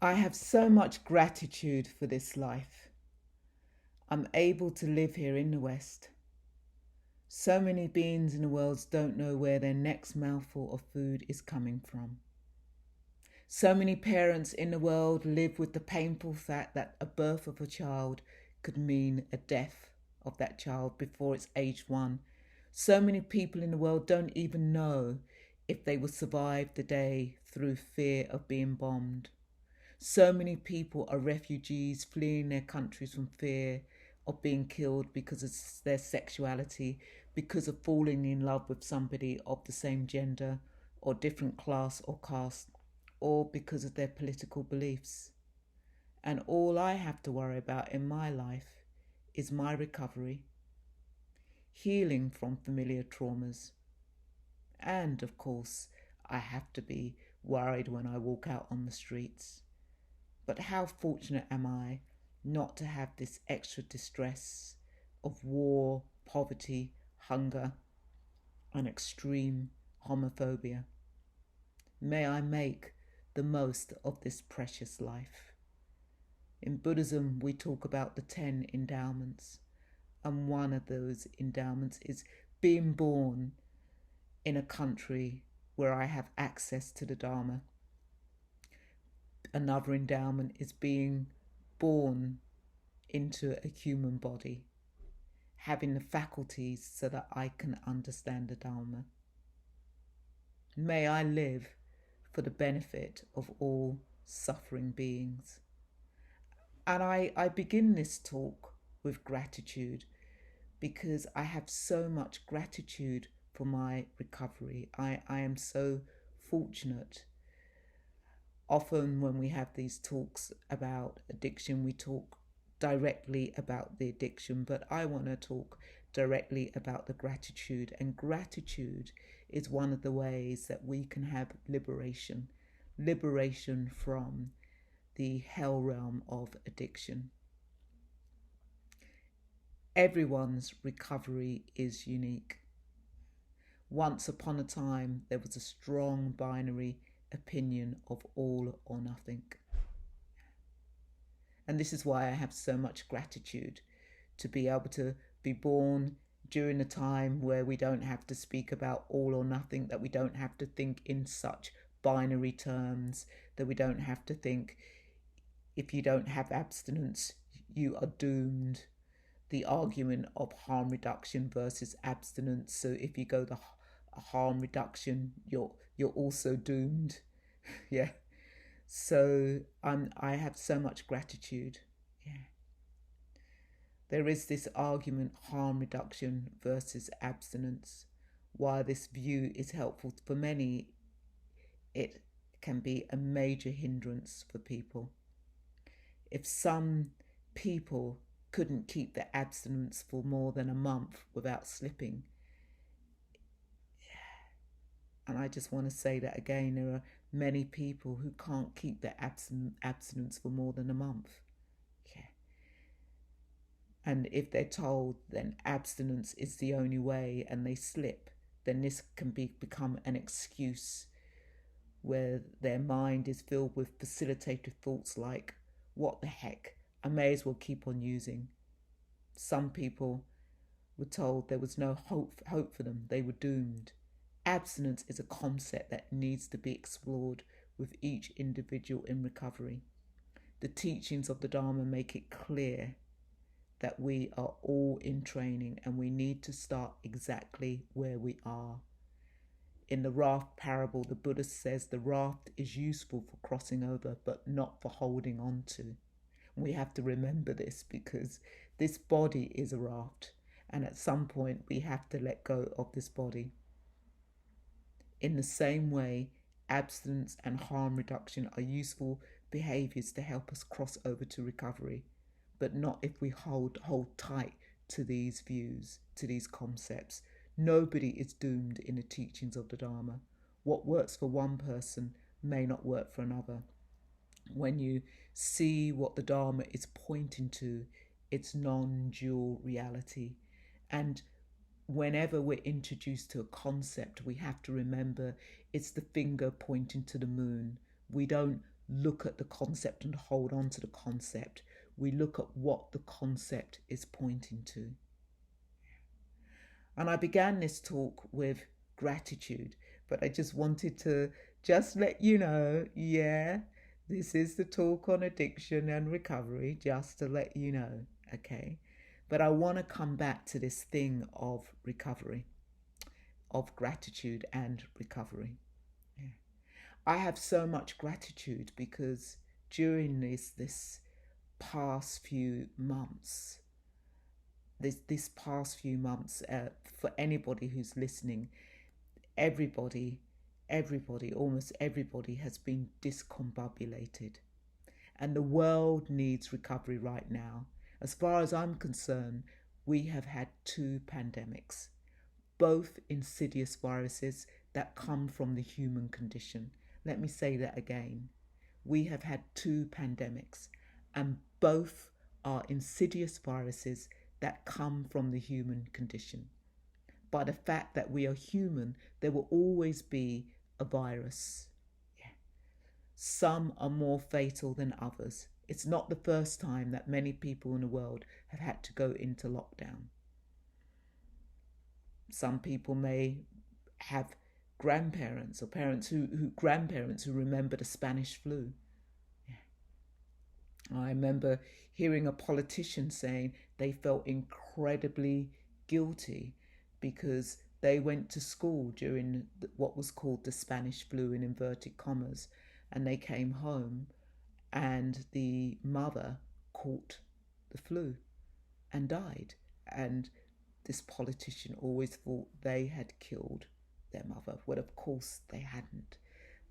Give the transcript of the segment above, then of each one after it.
I have so much gratitude for this life. I'm able to live here in the West. So many beings in the world don't know where their next mouthful of food is coming from. So many parents in the world live with the painful fact that a birth of a child could mean a death of that child before it's age 1. So many people in the world don't even know if they will survive the day through fear of being bombed. So many people are refugees fleeing their countries from fear of being killed because of their sexuality, because of falling in love with somebody of the same gender or different class or caste, or because of their political beliefs. And all I have to worry about in my life is my recovery, healing from familiar traumas, and of course, I have to be worried when I walk out on the streets. But how fortunate am I not to have this extra distress of war, poverty, hunger, and extreme homophobia. May I make the most of this precious life. In Buddhism, we talk about the 10 endowments, and one of those endowments is being born in a country where I have access to the Dharma. Another endowment is being born into a human body, having the faculties so that I can understand the Dharma. May I live for the benefit of all suffering beings. And I begin this talk with gratitude because I have so much gratitude for my recovery. I am so fortunate. Often when we have these talks about addiction, we talk directly about the addiction, but I want to talk directly about the gratitude. And gratitude is one of the ways that we can have liberation from the hell realm of addiction. Everyone's recovery is unique. Once upon a time, there was a strong binary opinion of all or nothing. And this is why I have so much gratitude to be able to be born during a time where we don't have to speak about all or nothing, that we don't have to think in such binary terms, that we don't have to think if you don't have abstinence, you are doomed. The argument of harm reduction versus abstinence. So if you go the harm reduction, you're also doomed. Yeah. So I have so much gratitude. Yeah. There is this argument, harm reduction versus abstinence. While this view is helpful for many, it can be a major hindrance for people. If some people couldn't keep their abstinence for more than a month without slipping, and I just want to say that again, there are many people who can't keep their abstinence for more than a month. Yeah. And if they're told then abstinence is the only way and they slip, then this can become an excuse where their mind is filled with facilitated thoughts like, what the heck, I may as well keep on using. Some people were told there was no hope for them, they were doomed. Abstinence is a concept that needs to be explored with each individual in recovery. The teachings of the Dharma make it clear that we are all in training and we need to start exactly where we are. In the raft parable, the Buddha says the raft is useful for crossing over, but not for holding on to. We have to remember this because this body is a raft, and at some point we have to let go of this body. In the same way, abstinence and harm reduction are useful behaviors to help us cross over to recovery, but not if we hold tight to these views, to these concepts. Nobody is doomed in the teachings of the Dharma. What works for one person may not work for another. When you see what the Dharma is pointing to, it's non-dual reality. And whenever we're introduced to a concept, we have to remember it's the finger pointing to the moon. We don't look at the concept and hold on to the concept. We look at what the concept is pointing to. And I began this talk with gratitude, but I just wanted to just let you know, yeah, this is the talk on addiction and recovery, just to let you know, okay? But I want to come back to this thing of recovery, of gratitude and recovery. Yeah. I have so much gratitude because during this past few months, this past few months, for anybody who's listening, everybody, almost everybody has been discombobulated. And the world needs recovery right now. As far as I'm concerned, we have had 2 pandemics, both insidious viruses that come from the human condition. Let me say that again. We have had 2 pandemics, and both are insidious viruses that come from the human condition. By the fact that we are human, there will always be a virus. Yeah. Some are more fatal than others. It's not the first time that many people in the world have had to go into lockdown. Some people may have grandparents or parents grandparents who remember the Spanish flu. Yeah. I remember hearing a politician saying they felt incredibly guilty because they went to school during what was called the Spanish flu in inverted commas, and they came home and the mother caught the flu and died. And this politician always thought they had killed their mother. Well, of course they hadn't.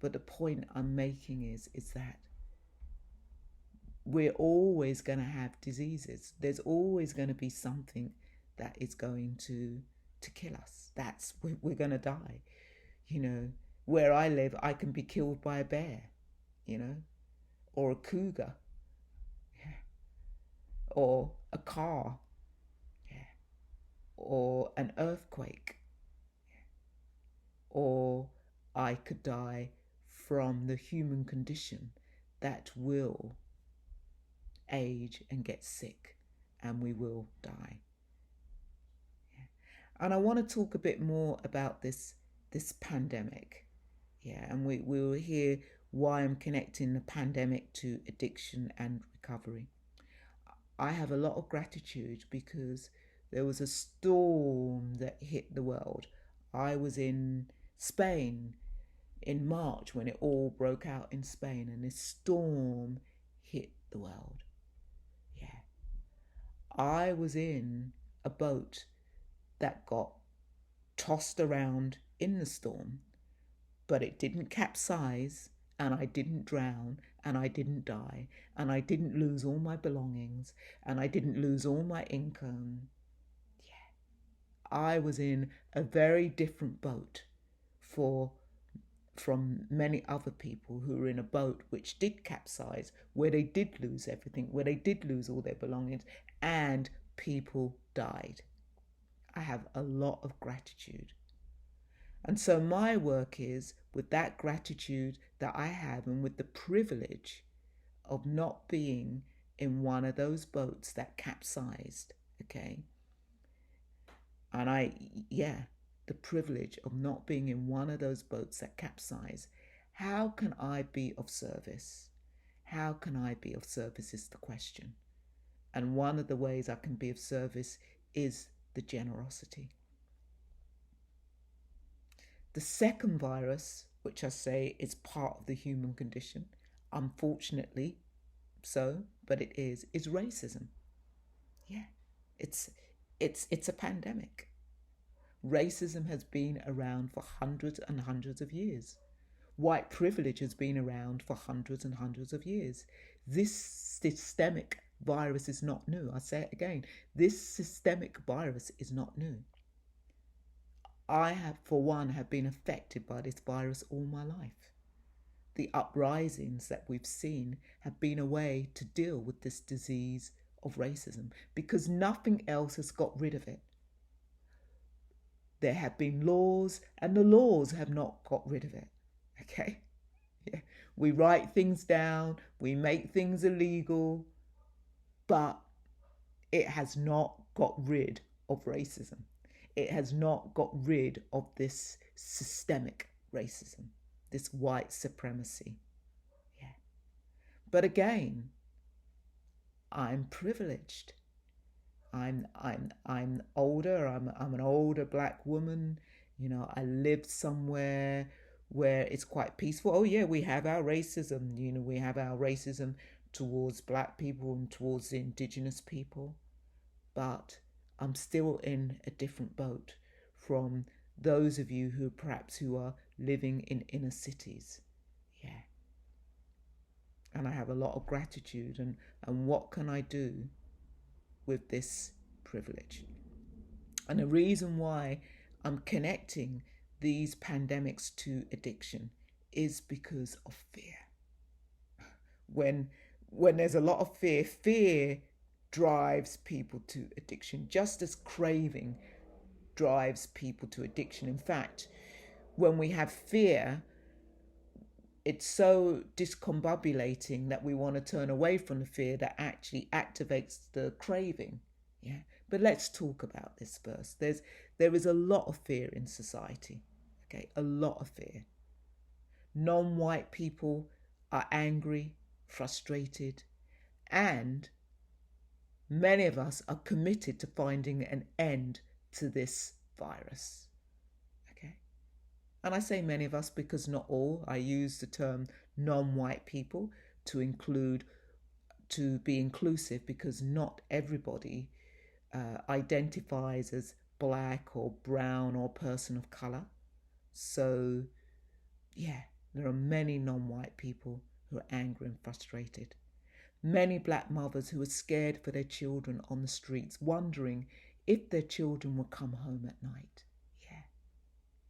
But the point I'm making is that we're always going to have diseases. There's always going to be something that is going to kill us. We're going to die. You know, where I live, I can be killed by a bear, you know, or a cougar, yeah, or a car, yeah, or an earthquake, yeah, or I could die from the human condition that will age and get sick, and we will die. Yeah. And I want to talk a bit more about this pandemic. Yeah, and we will hear why I'm connecting the pandemic to addiction and recovery. I have a lot of gratitude because there was a storm that hit the world. I was in Spain in March when it all broke out in Spain, and this storm hit the world. Yeah. I was in a boat that got tossed around in the storm, but it didn't capsize, and I didn't drown, and I didn't die, and I didn't lose all my belongings, and I didn't lose all my income. Yeah. I was in a very different boat from many other people who were in a boat which did capsize, where they did lose everything, where they did lose all their belongings, and people died. I have a lot of gratitude. And so my work is with that gratitude that I have, and with the privilege of not being in one of those boats that capsized, okay? And the privilege of not being in one of those boats that capsized. How can I be of service? How can I be of service is the question. And one of the ways I can be of service is the generosity. The second virus, which I say is part of the human condition, unfortunately so, but it is racism. Yeah, it's a pandemic. Racism has been around for hundreds and hundreds of years. White privilege has been around for hundreds and hundreds of years. This systemic virus is not new. I say it again. This systemic virus is not new. I have, for one, have been affected by this virus all my life. The uprisings that we've seen have been a way to deal with this disease of racism because nothing else has got rid of it. There have been laws, and the laws have not got rid of it. Okay? Yeah. We write things down, we make things illegal, but it has not got rid of racism. It has not got rid of this systemic racism, this white supremacy. Yeah. But again, I'm privileged. I'm older. I'm an older black woman. You know, I live somewhere where it's quite peaceful. Oh yeah, we have our racism. You know, we have our racism towards black people and towards the indigenous people. But I'm still in a different boat from those of you who are living in inner cities. Yeah. And I have a lot of gratitude, and what can I do with this privilege? And the reason why I'm connecting these pandemics to addiction is because of fear. When when there's a lot of fear, fear drives people to addiction, just as craving drives people to addiction. In fact, when we have fear, it's so discombobulating that we want to turn away from the fear that actually activates the craving. Yeah. But let's talk about this first. There is a lot of fear in society. Okay, a lot of fear. Non-white people are angry, frustrated, and many of us are committed to finding an end to this virus. Okay. And I say many of us because not all. I use the term non-white people to be inclusive, because not everybody identifies as black or brown or person of color. So, yeah, there are many non-white people who are angry and frustrated. Many black mothers who are scared for their children on the streets, wondering if their children will come home at night. Yeah,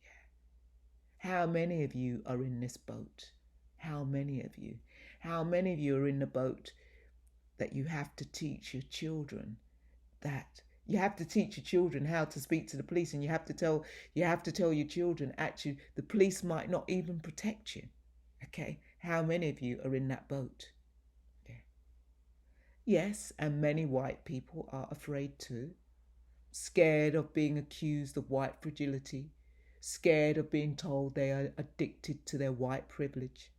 yeah. How many of you are in this boat? How many of you? How many of you are in the boat that you have to teach your children how to speak to the police, and you have to tell your children actually the police might not even protect you. Okay, how many of you are in that boat? Okay. Yes, and many white people are afraid too, scared of being accused of white fragility, scared of being told they are addicted to their white privilege.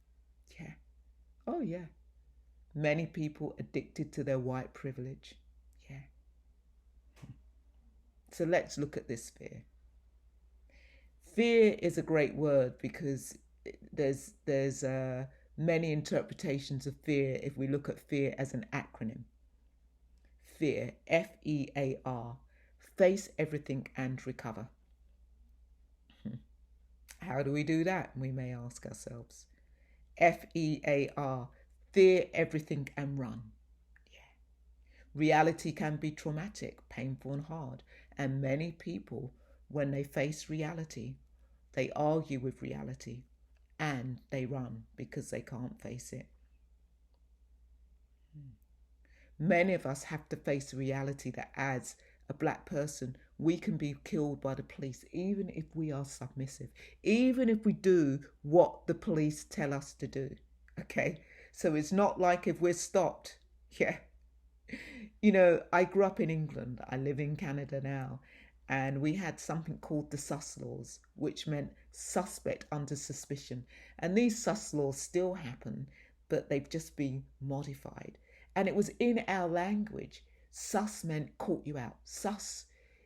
Yeah. Oh yeah, many people addicted to their white privilege. Yeah. So let's look at this fear. Fear is a great word because there's many interpretations of fear if we look at fear as an acronym. Fear, FEAR, face everything and recover. How do we do that? We may ask ourselves. FEAR, fear everything and run. Yeah. Reality can be traumatic, painful, and hard, and many people, when they face reality, they argue with reality and they run because they can't face it. Many of us have to face the reality that as a black person, we can be killed by the police, even if we are submissive, even if we do what the police tell us to do. Okay, so it's not like if we're stopped. Yeah. You know, I grew up in England, I live in Canada now, and we had something called the sus laws, which meant suspect under suspicion. And these sus laws still happen, but they've just been modified. And it was in our language. Sus meant caught you out. Sus,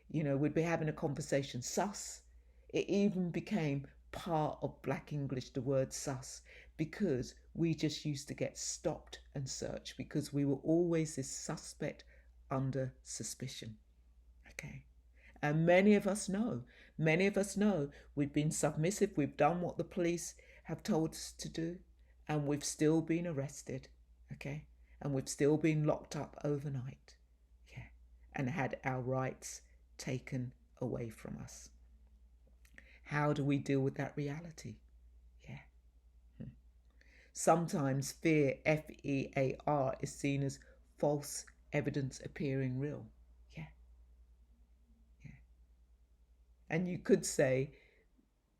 you know, we'd be having a conversation. Sus. It even became part of Black English, the word sus, because we just used to get stopped and searched because we were always this suspect under suspicion. Okay. And many of us know we've been submissive, we've done what the police have told us to do, and we've still been arrested. Okay. And we've still been locked up overnight. Yeah. And had our rights taken away from us. How do we deal with that reality? Yeah. Sometimes fear, FEAR, is seen as false evidence appearing real. Yeah. Yeah. And you could say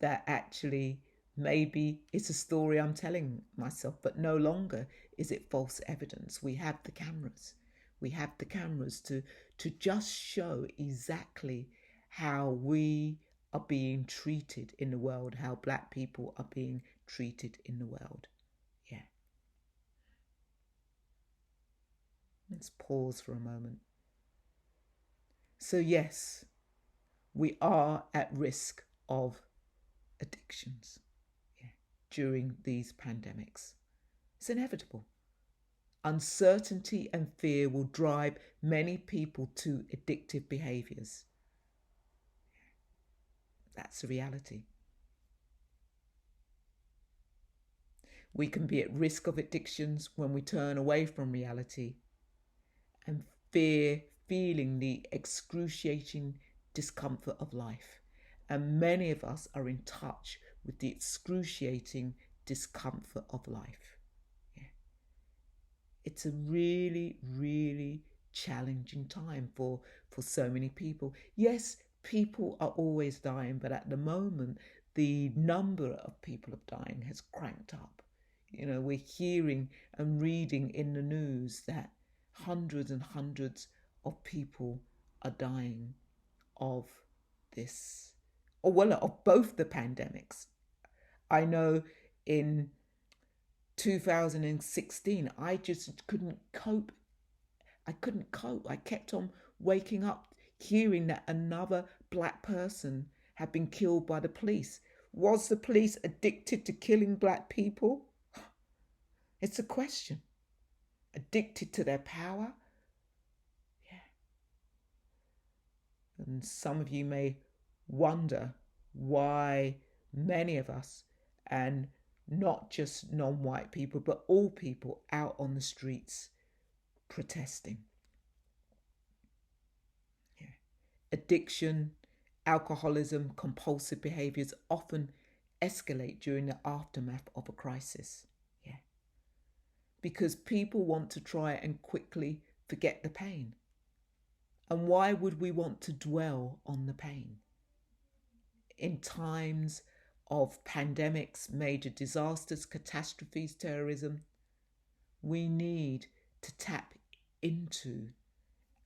that actually Maybe it's a story I'm telling myself, but no longer is it false evidence. We have the cameras. We have the cameras to just show exactly how we are being treated in the world, how black people are being treated in the world. Yeah. Let's pause for a moment. So, yes, we are at risk of addictions, yeah, during these pandemics. It's inevitable. Uncertainty and fear will drive many people to addictive behaviors. That's the reality. We can be at risk of addictions when we turn away from reality and fear feeling the excruciating discomfort of life. And many of us are in touch with the excruciating discomfort of life. Yeah. It's a really, really challenging time for so many people. Yes, people are always dying, but at the moment, the number of people of dying has cranked up. You know, we're hearing and reading in the news that hundreds and hundreds of people are dying of this, or well, of both the pandemics. I know in 2016, I just couldn't cope. I couldn't cope. I kept on waking up hearing that another black person had been killed by the police. Was the police addicted to killing black people? It's a question. Addicted to their power? Yeah. And some of you may wonder why many of us, and not just non-white people, but all people out on the streets protesting. Yeah. Addiction, alcoholism, compulsive behaviors often escalate during the aftermath of a crisis. Yeah. Because people want to try and quickly forget the pain. And why would we want to dwell on the pain? In times of pandemics, major disasters, catastrophes, terrorism, we need to tap into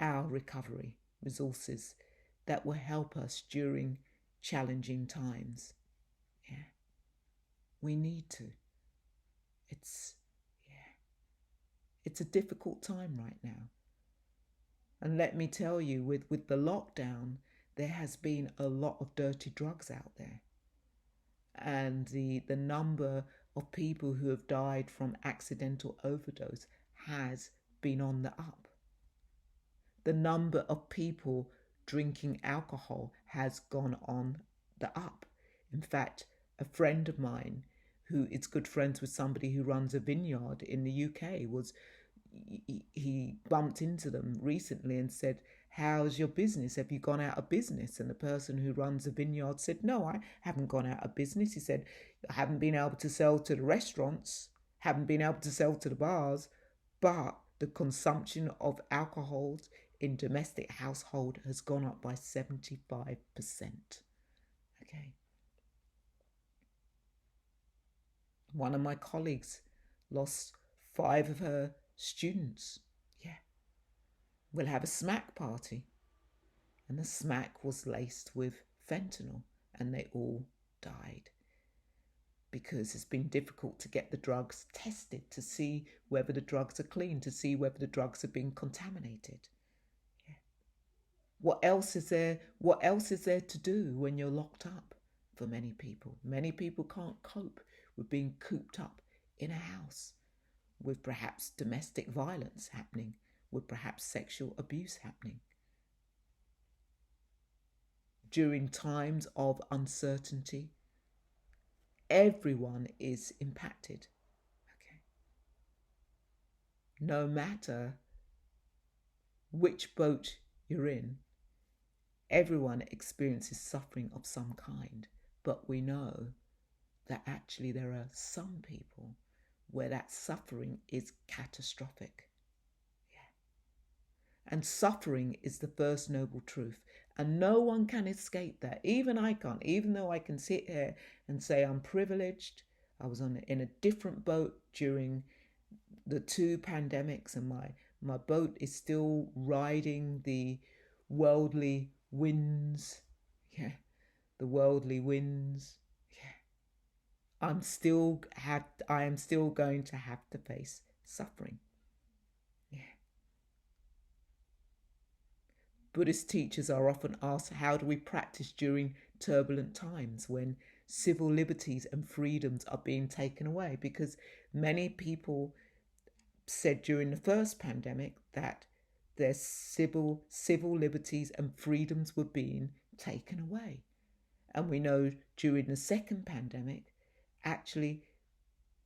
our recovery resources that will help us during challenging times. Yeah, we need to. It's yeah, it's a difficult time right now. And let me tell you, with the lockdown, there has been a lot of dirty drugs out there. And the number of people who have died from accidental overdose has been on the up. The number of people drinking alcohol has gone on the up. In fact, a friend of mine who is good friends with somebody who runs a vineyard in the UK he bumped into them recently and said, "How's your business? Have you gone out of business?" And the person who runs a vineyard said, "No, I haven't gone out of business." He said, "I haven't been able to sell to the restaurants, haven't been able to sell to the bars, but the consumption of alcohols in domestic household has gone up by 75%. Okay. One of my colleagues lost 5 of her students. Yeah. We'll have a smack party. And the smack was laced with fentanyl, and they all died. Because it's been difficult to get the drugs tested to see whether the drugs are clean, to see whether the drugs have been contaminated. Yeah. What else is there? What else is there to do when you're locked up? For many people, many people can't cope with being cooped up in a house, with perhaps domestic violence happening, with perhaps sexual abuse happening. During times of uncertainty, everyone is impacted. Okay. No matter which boat you're in, everyone experiences suffering of some kind. But we know that actually there are some people where that suffering is catastrophic. Yeah. And suffering is the first noble truth. And no one can escape that. Even I can't. Even though I can sit here and say I'm privileged. I was in a different boat during the two pandemics, and my boat is still riding the worldly winds. Yeah, the worldly winds. Yeah, I am still going to have to face suffering. Yeah. Buddhist teachers are often asked, how do we practice during turbulent times when civil liberties and freedoms are being taken away? Because many people said during the first pandemic that their civil liberties and freedoms were being taken away. And we know during the second pandemic, actually,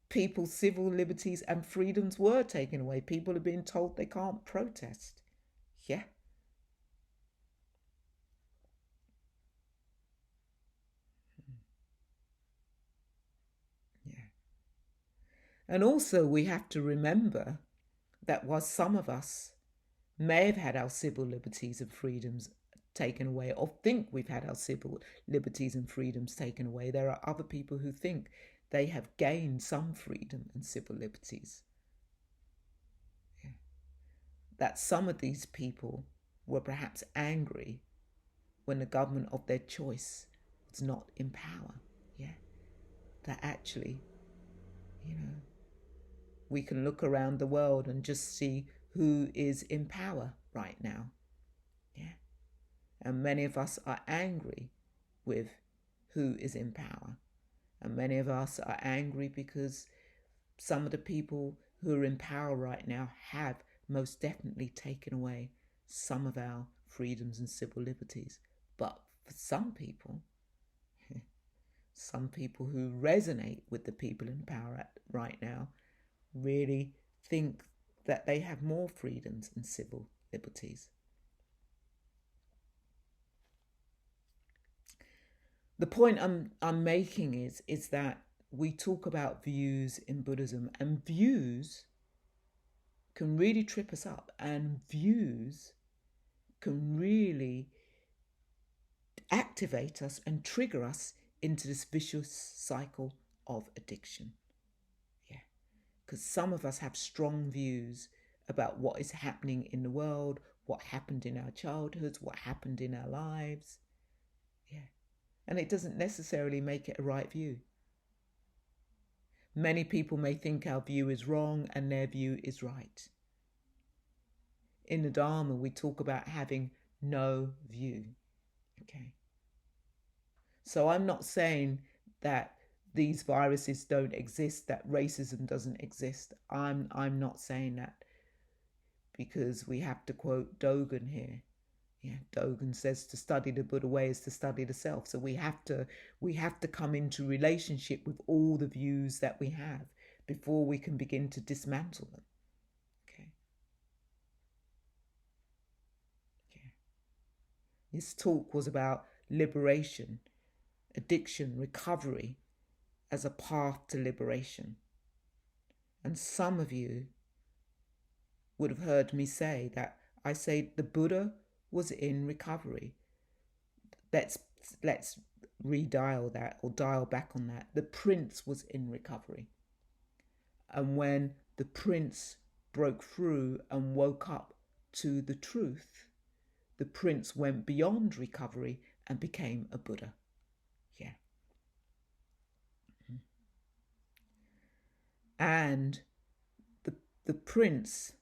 people's civil liberties and freedoms were taken away. People are being told they can't protest. Yeah. Yeah. And also, we have to remember that while some of us may have had our civil liberties and freedoms taken away, or think we've had our civil liberties and freedoms taken away, there are other people who think they have gained some freedom and civil liberties. Yeah. That some of these people were perhaps angry when the government of their choice was not in power. Yeah. That actually, you know, we can look around the world and just see who is in power right now. Yeah. And many of us are angry with who is in power. And many of us are angry because some of the people who are in power right now have most definitely taken away some of our freedoms and civil liberties. But for some people who resonate with the people in power right now really think that they have more freedoms and civil liberties. The point I'm making is that we talk about views in Buddhism, and views can really trip us up, and views can really activate us and trigger us into this vicious cycle of addiction. Yeah, because some of us have strong views about what is happening in the world, what happened in our childhoods, what happened in our lives. Yeah, and it doesn't necessarily make it a right view. Many people may think our view is wrong and their view is right. In the Dharma, we talk about having no view. Okay. So I'm not saying that these viruses don't exist, that racism doesn't exist. I'm not saying that, because we have to quote Dogen here. Yeah, Dogen says to study the Buddha way is to study the self. So we have to come into relationship with all the views that we have before we can begin to dismantle them. Okay. Yeah. This talk was about liberation, addiction, recovery as a path to liberation. And some of you would have heard me say that I say the Buddha was in recovery. Let's redial that, or dial back on that. The prince was in recovery. And when the prince broke through and woke up to the truth, the prince went beyond recovery and became a Buddha. Yeah. And the prince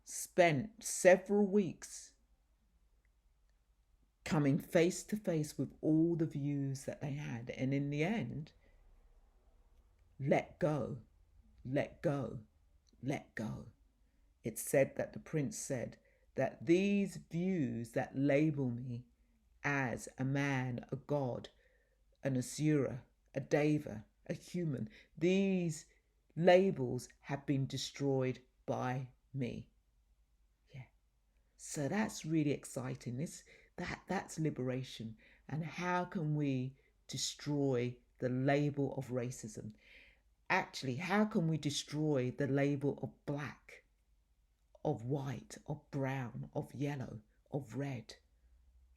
spent several weeks coming face to face with all the views that they had, and in the end, let go, let go, let go. It's said that the prince said that these views that label me as a man, a god, an asura, a deva, a human, these labels have been destroyed by me. Yeah. So that's really exciting. That's liberation. And how can we destroy the label of racism? Actually, how can we destroy the label of black, of white, of brown, of yellow, of red?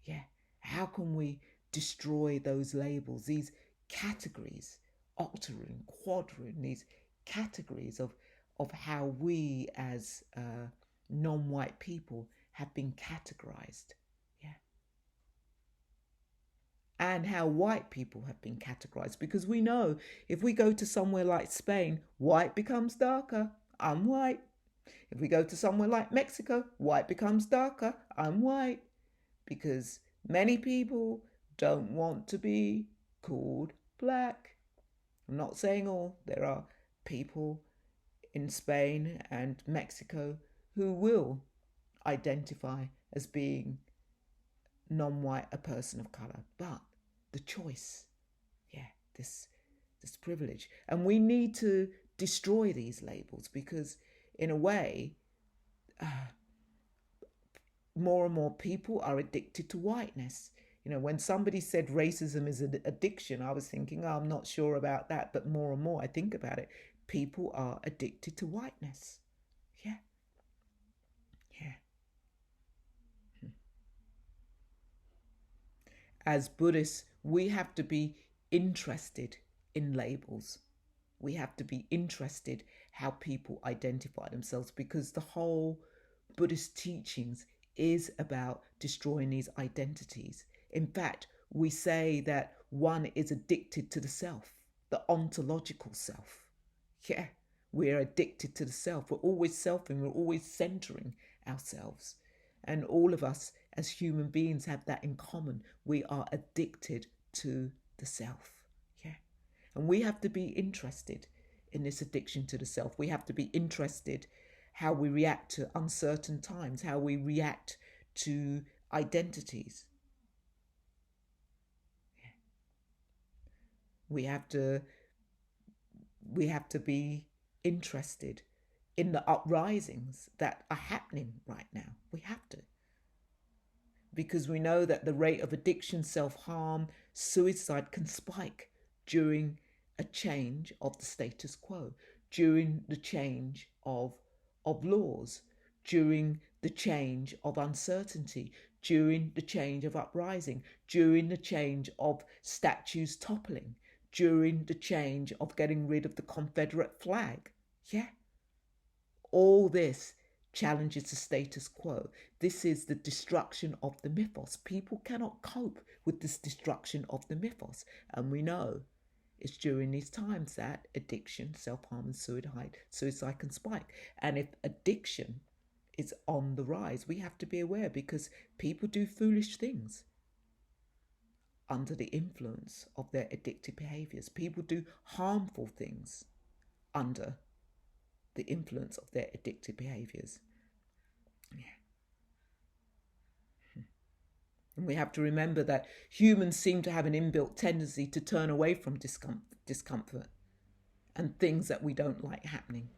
Yeah. How can we destroy those labels, these categories, octoroon, quadroon, these categories of how we as non-white people have been categorized, yeah, and how white people have been categorized. Because we know if we go to somewhere like Spain, white becomes darker. I'm white. If we go to somewhere like Mexico, white becomes darker. I'm white. Because many people don't want to be called black. I'm not saying all. There are people in Spain and Mexico who will identify as being non-white, a person of color, but the choice, yeah, this privilege, and we need to destroy these labels because, in a way, more and more people are addicted to whiteness. You know, when somebody said racism is an addiction, I was thinking, oh, I'm not sure about that, but more and more I think about it. People are addicted to whiteness. Yeah, yeah. As Buddhists, we have to be interested in labels. We have to be interested how people identify themselves because the whole Buddhist teachings is about destroying these identities. In fact, we say that one is addicted to the self, the ontological self. Yeah, we're addicted to the self. We're always selfing, we're always centering ourselves. And all of us as human beings have that in common. We are addicted to the self. Yeah. And we have to be interested in this addiction to the self. We have to be interested how we react to uncertain times, how we react to identities. We have to we have to be interested in the uprisings that are happening right now. We have to. Because we know that the rate of addiction, self-harm, suicide can spike during a change of the status quo, during the change of laws, during the change of uncertainty, during the change of uprising, during the change of statues toppling, during the change of getting rid of the Confederate flag. Yeah, all this challenges the status quo. This is the destruction of the mythos. People cannot cope with this destruction of the mythos. And we know it's during these times that addiction, self-harm and suicide can spike. And if addiction is on the rise, we have to be aware because people do foolish things under the influence of their addictive behaviors. People do harmful things under the influence of their addictive behaviors. Yeah. And we have to remember that humans seem to have an inbuilt tendency to turn away from discomfort and things that we don't like happening.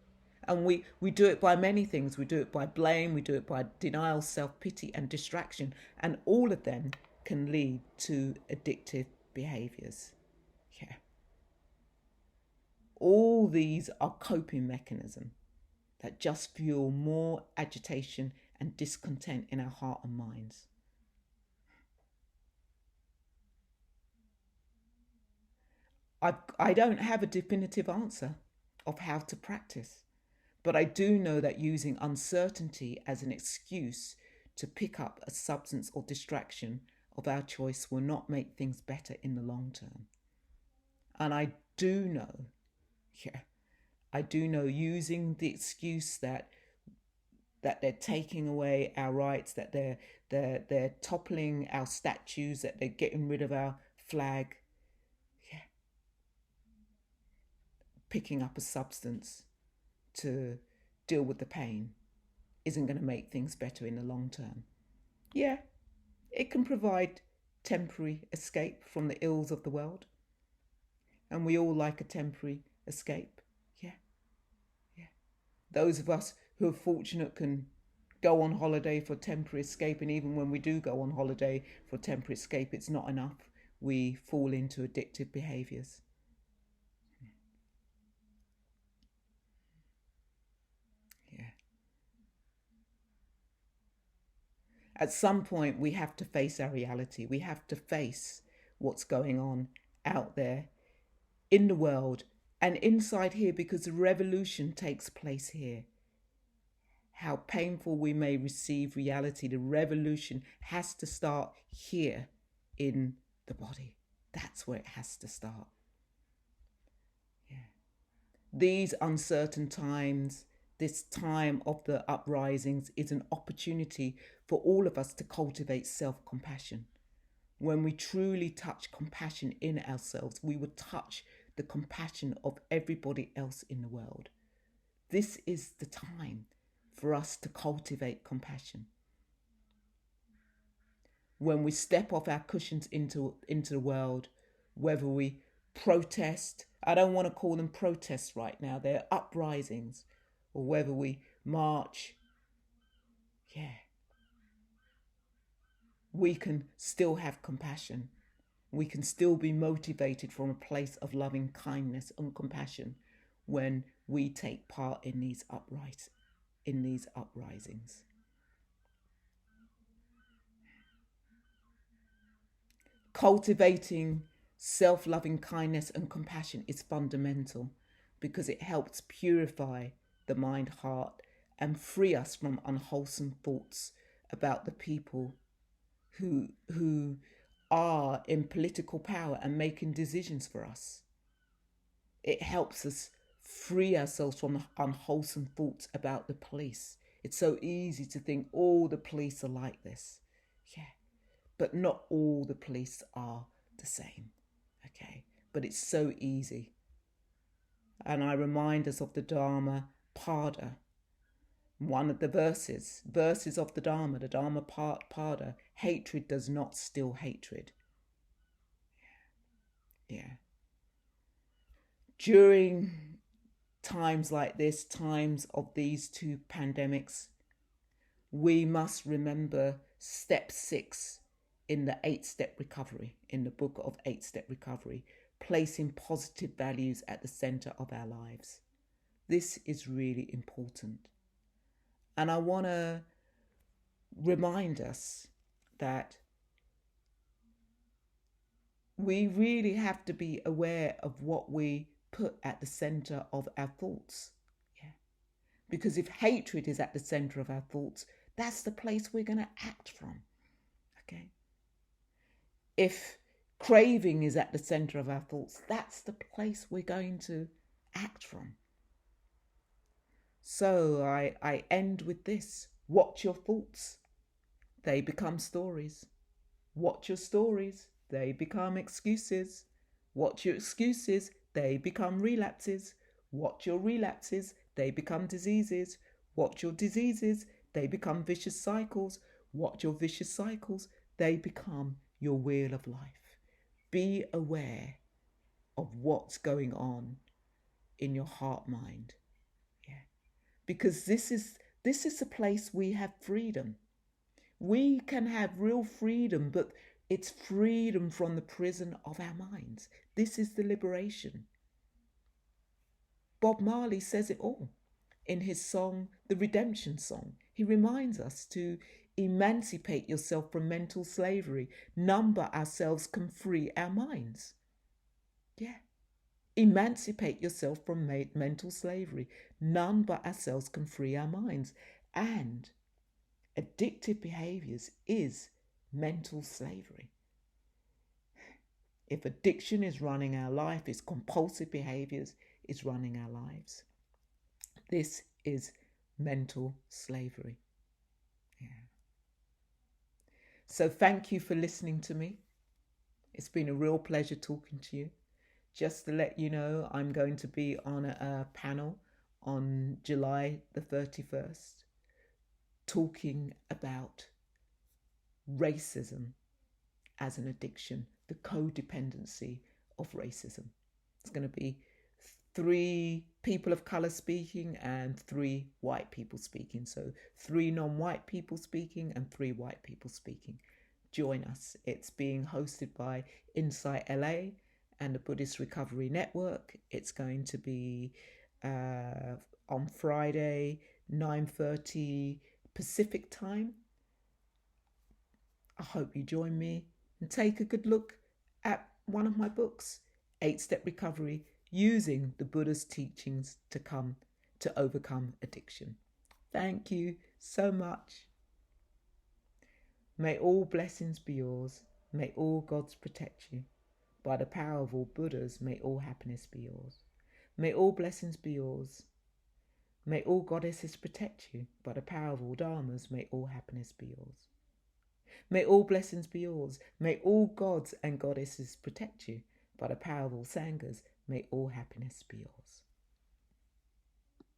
And we do it by many things. We do it by blame, we do it by denial, self-pity and distraction. And all of them can lead to addictive behaviors. Yeah. All these are coping mechanisms that just fuel more agitation and discontent in our heart and minds. I don't have a definitive answer of how to practice, but I do know that using uncertainty as an excuse to pick up a substance or distraction of our choice will not make things better in the long term. And I do know, yeah, I do know using the excuse that they're taking away our rights, that they're toppling our statues, that they're getting rid of our flag, yeah, picking up a substance to deal with the pain isn't going to make things better in the long term. Yeah, it can provide temporary escape from the ills of the world, and we all like a temporary escape. Yeah, yeah. Those of us who are fortunate can go on holiday for temporary escape, and even when we do go on holiday for temporary escape, it's not enough. We fall into addictive behaviors. Yeah. At some point, we have to face our reality. We have to face what's going on out there in the world and inside here, because the revolution takes place here. How painful we may receive reality, the revolution has to start here in the body. That's where it has to start. Yeah. These uncertain times, this time of the uprisings, is an opportunity for all of us to cultivate self-compassion. When we truly touch compassion in ourselves, we will touch the compassion of everybody else in the world. This is the time for us to cultivate compassion. When we step off our cushions into the world, whether we protest, I don't want to call them protests right now, they're uprisings, or whether we march, we can still have compassion. We can still be motivated from a place of loving kindness and compassion when we take part in these uprisings. Cultivating self-loving kindness and compassion is fundamental because it helps purify the mind, heart, and free us from unwholesome thoughts about the people who are in political power and making decisions for us. It helps us free ourselves from unwholesome thoughts about the police. It's so easy to think all the police are like this. Yeah. But not all the police are the same. Okay. But it's so easy. And I remind us of the Dharma Pada. One of the verses of the Dharma Pada, hatred does not still hatred. Yeah. During times like this, times of these two pandemics, we must remember step 6 in the 8-step recovery, in the book of 8-step recovery, placing positive values at the center of our lives. This is really important. And I want to remind us that we really have to be aware of what we put at the center of our thoughts. Yeah. Because if hatred is at the center of our thoughts, that's the place we're going to act from. Okay. If craving is at the center of our thoughts, that's the place we're going to act from. So I end with this. Watch your thoughts. They become stories. Watch your stories. They become excuses. Watch your excuses. They become relapses. Watch your relapses. They become diseases. Watch your diseases. They become vicious cycles. Watch your vicious cycles. They become your wheel of life. Be aware of what's going on in your heart mind. Yeah. Because this is a place we have freedom. We can have real freedom, but it's freedom from the prison of our minds. This is the liberation. Bob Marley says it all in his song, The Redemption Song. He reminds us to emancipate yourself from mental slavery. None but ourselves can free our minds. Yeah. Emancipate yourself from mental slavery. None but ourselves can free our minds. And addictive behaviors is mental slavery. If addiction is running our life, it's compulsive behaviors is running our lives. This is mental slavery. Yeah. So thank you for listening to me. It's been a real pleasure talking to you. Just to let you know, I'm going to be on a panel on July the 31st talking about racism as an addiction, the codependency of racism. It's going to be 3 people of color speaking and 3 white people speaking. So 3 non-white people speaking and 3 white people speaking. Join us. It's being hosted by Insight LA and the Buddhist Recovery Network. It's going to be on Friday, 9:30 Pacific time. I hope you join me and take a good look at one of my books, 8-Step Recovery, using the Buddha's teachings to overcome addiction. Thank you so much. May all blessings be yours. May all gods protect you. By the power of all Buddhas, may all happiness be yours. May all blessings be yours. May all goddesses protect you. By the power of all dharmas, may all happiness be yours. May all blessings be yours. May all gods and goddesses protect you. By the power of all sanghas, may all happiness be yours.